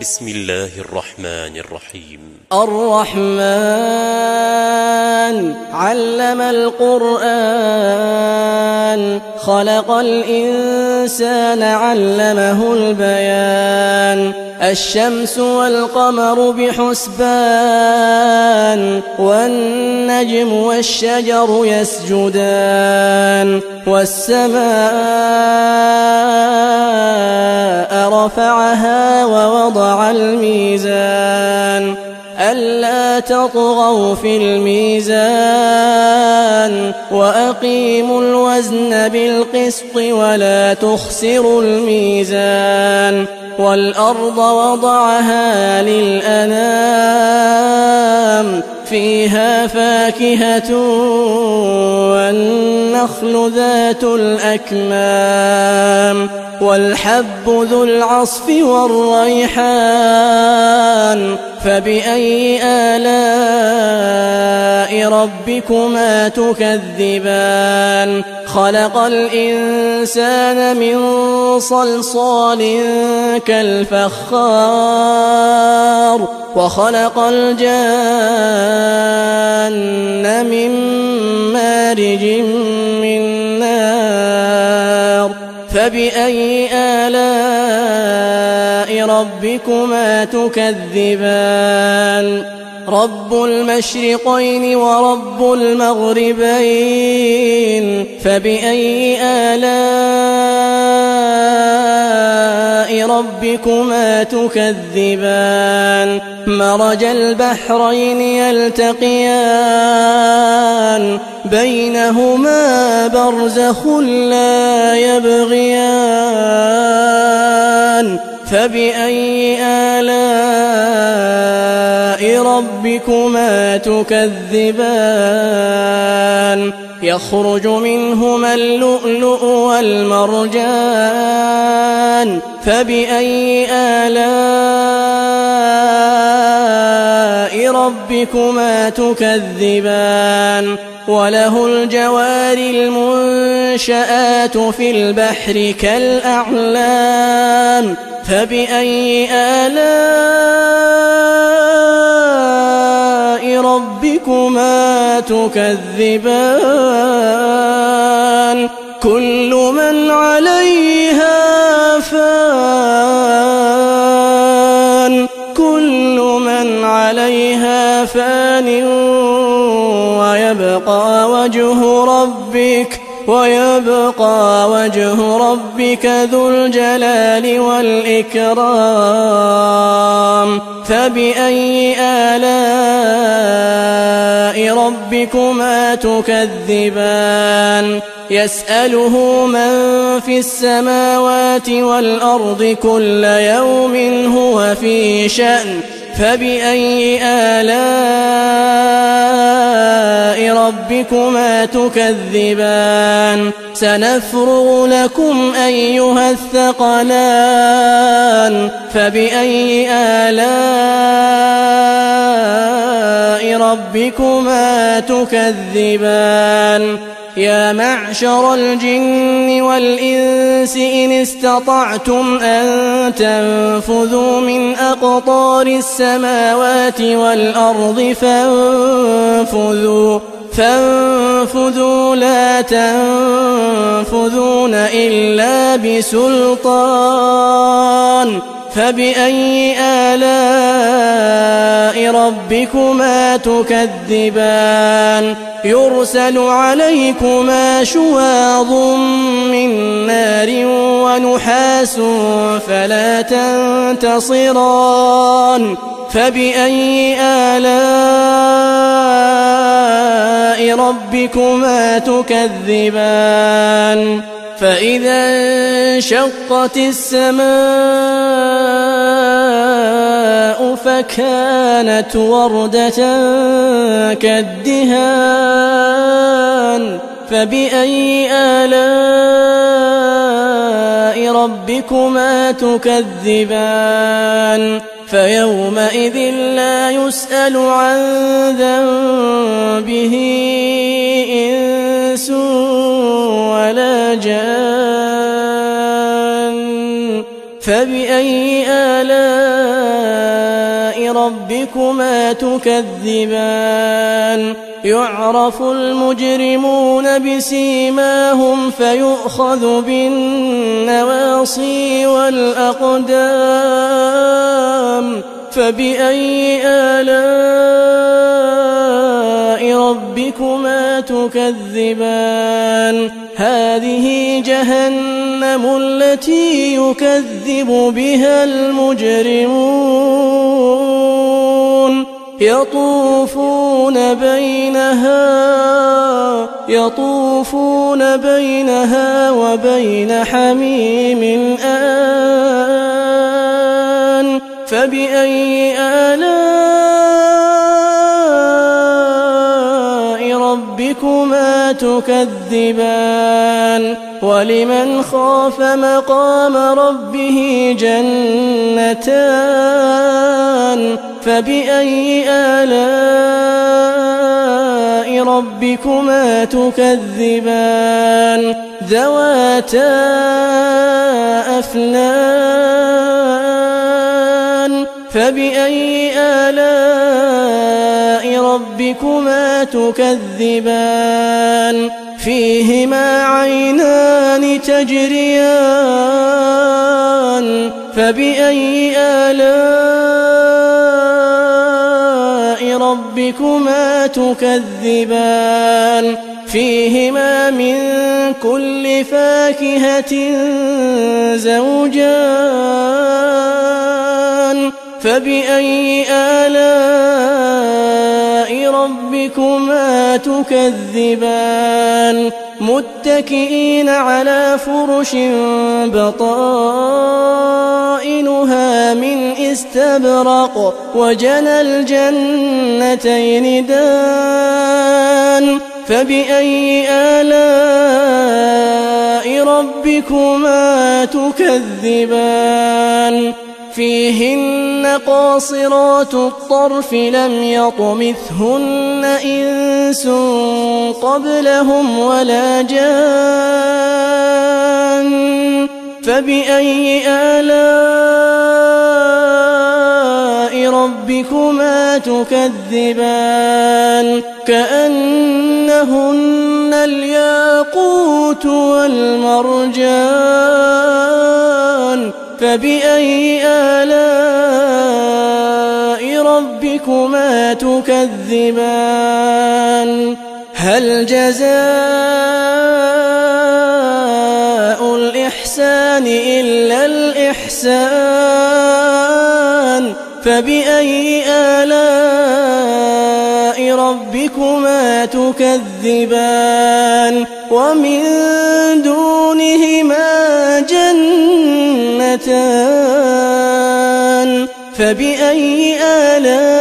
بسم الله الرحمن الرحيم. الرحمن علم القرآن خلق الإنسان علمه البيان الشمس والقمر بحسبان والنجم والشجر يسجدان والسماء رفعها ووضع الميزان ألا تطغوا في الميزان وأقيموا الوزن بالقسط ولا تخسروا الميزان والأرض وضعها للأنام فيها فاكهة والنخل ذات الأكمام والحب ذو العصف والريحان فبأي آلاء ربكما تكذبان خلق الإنسان من صلصال كالفخار وخلق الجان من مارج من نار فبأي آلاء ربكما تكذبان رب المشرقين ورب المغربين فبأي آلاء ربكما تكذبان مرج البحرين يلتقيان بينهما برزخ لا يبغيان فبأي آلاء ربكما تكذبان يخرج منهما اللؤلؤ والمرجان فبأي آلاء ربكما تكذبان وله الجوار المنشآت في البحر كالأعلام فبأي آلاء ربكما تكذبان كل من عليها فان كل من عليها فان ويبقى وجه ربك ذو الجلال والإكرام فبأي آلاء ربكما تكذبان يسأله من في السماوات والأرض كل يوم هو في شأن فبأي آلاء ربكما تكذبان سنفرغ لكم أيها الثقلان فبأي آلاء ربكما تكذبان يا معشر الجن والإنس إن استطعتم أن تنفذوا من أقطار السماوات والأرض فانفذوا لا تنفذون إلا بسلطان فبأي آلاء ربكما تكذبان يرسل عليكما شواظ من نار ونحاس فلا تنتصران فبأي آلاء ربكما تكذبان فإذا انشقت السماء فكانت وردة كالدهان فبأي آلاء ربكما تكذبان فيومئذ لا يسأل عن ذنبه إنس ولا جان فبأي آلاء ربكما تكذبان يعرف المجرمون بسيماهم فيؤخذ بالنواصي والأقدام فبأي آلاء ربكما تكذبان هذه جهنم التي يكذب بها المجرمون يطوفون بينها وبين حميم آن فبأي آلاء ربكما تكذبان ولمن خاف مقام ربه جنتان فبأي آلاء ربكما تكذبان ذواتا أفنان فبأي آلاء ربكما تكذبان فيهما عينان تجريان فبأي آلاء ربكما تكذبان فيهما من كل فاكهة زوجان فبأي آلاء ربكما تكذبان متكئين على فرش بطائنها من استبرق وجنى الجنتين دان فبأي آلاء ربكما تكذبان فيهن قاصرات الطرف لم يطمثهن إنس قبلهم ولا جان فبأي آلاء ربكما تكذبان كأنهن الياقوت والمرجان فبأي آلاء ربكما تكذبان هل جزاء الإحسان إلا الإحسان فبأي آلاء ربكما تكذبان ومن دونهما جنتان فبأي آلاء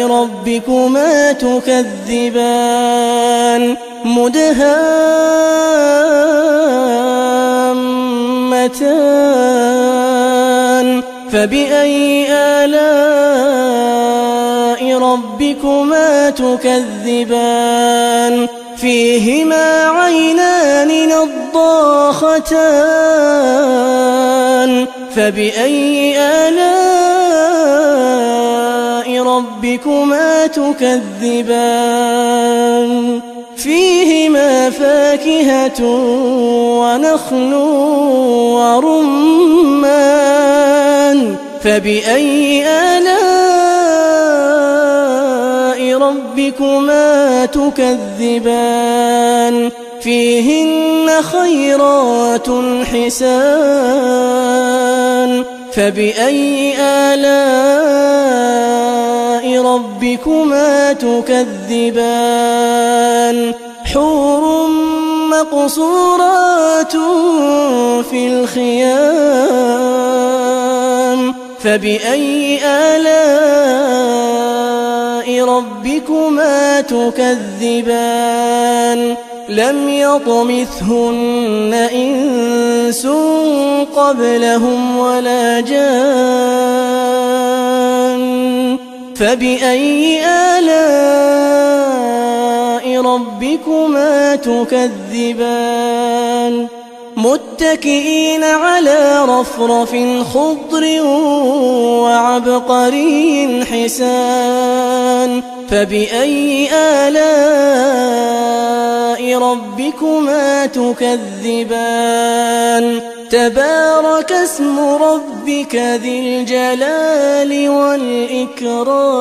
ربكما تكذبان مدهامتان فبأي آلاء ربكما تكذبان فيهما عينان نضاختان فبأي آلاء ربكما تكذبان فيهما فاكهة ونخل ورمان فبأي آلاء ربكما تكذبان فيهن خيرات حسان فبأي آلاء ربكما تكذبان حور مقصورات في الخيام فبأي آلاء ربكما تكذبان لم يطمثهن إنس قبلهم ولا جان فبأي آلاء ربكما تكذبان متكئين على رفرف خضر وعبقري حسان فبأي آلاء ربكما تكذبان تبارك اسم ربك ذي الجلال والإكرام